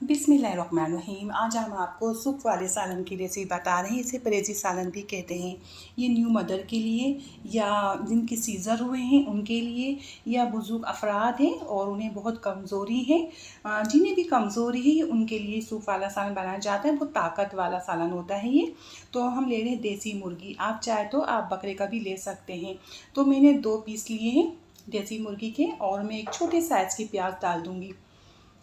बिस्मिल्लाहिर्रहमानिर्रहीम। आज हम आपको सूप वाले सालन की रेसिपी बता रहे हैं। इसे परहेजी सालन भी कहते हैं। ये न्यू मदर के लिए या जिनके सीज़र हुए हैं उनके लिए या बुजुर्ग अफराद हैं और उन्हें बहुत कमज़ोरी है, जिन्हें भी कमज़ोरी है उनके लिए सूप वाला सालन बनाया जाता है। बहुत ताकत वाला सालन होता है ये। तो हम ले रहे हैं देसी मुर्गी, आप चाहे तो आप बकरे का भी ले सकते हैं। तो मैंने 2 पीस लिए हैं देसी मुर्गी के और मैं एक छोटे साइज़ की प्याज डाल दूँगी।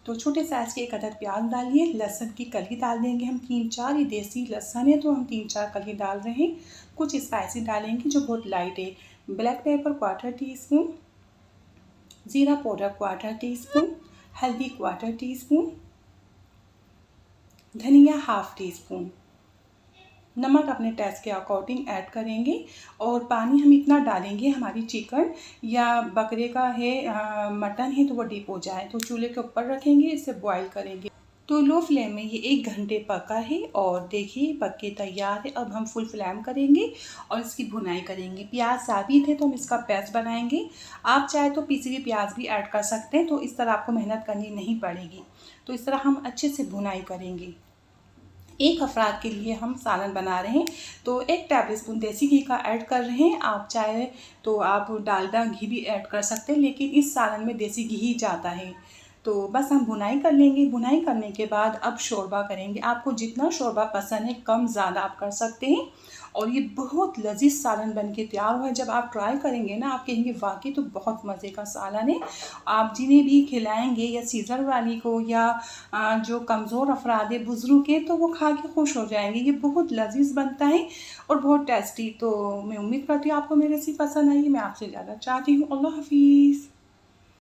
तो छोटे साइज़ के 1 अदद प्याज डालिए। लहसुन की कली डाल देंगे हम 3-4, ये देसी लहसुन है तो हम 3-4 कली डाल रहे हैं। कुछ स्पाइसी डालेंगे जो बहुत लाइट है। ब्लैक पेपर 1/4 टीस्पून, ज़ीरा पाउडर 1/4 टीस्पून, हल्दी 1/4 टीस्पून, धनिया 1/2 टीस्पून, नमक अपने टेस्ट के अकॉर्डिंग ऐड करेंगे। और पानी हम इतना डालेंगे हमारी चिकन या बकरे का है, मटन है तो वो डीप हो जाए। तो चूल्हे के ऊपर रखेंगे, इसे बॉईल करेंगे। तो लो फ्लेम में ये 1 घंटे पका है और देखिए पक के तैयार है। अब हम फुल फ्लेम करेंगे और इसकी भुनाई करेंगे। प्याज साबित है तो हम इसका पेस्ट बनाएंगे। आप चाहे तो पीसी हुई प्याज भी ऐड कर सकते हैं, तो इस तरह आपको मेहनत करनी नहीं पड़ेगी। तो इस तरह हम अच्छे से भुनाई करेंगे। 1 अफराद के लिए हम सालन बना रहे हैं तो 1 टेबलस्पून देसी घी का ऐड कर रहे हैं। आप चाहे तो आप डालडा घी भी ऐड कर सकते हैं, लेकिन इस सालन में देसी घी ही जाता है। तो बस हम भुनाई कर लेंगे। भुनाई करने के बाद अब शोरबा करेंगे। आपको जितना शोरबा पसंद है कम ज़्यादा आप कर सकते हैं। और ये बहुत लजीज सालन बन के तैयार हुआ है। जब आप ट्राई करेंगे ना आप कहेंगे वाकई तो बहुत मज़े का सालन है। आप जिन्हें भी खिलाएंगे या सीज़र वाली को या जो कमज़ोर अफराद है बुज़ुर्ग के, तो वो खा के खुश हो जाएंगे। ये बहुत लजीज बनता है और बहुत टेस्टी। तो मैं उम्मीद करती हूँ आपको मेरी रेसिपी पसंद आई। मैं आपसे ज़्यादा चाहती हूँ। अल्लाह हाफिज़।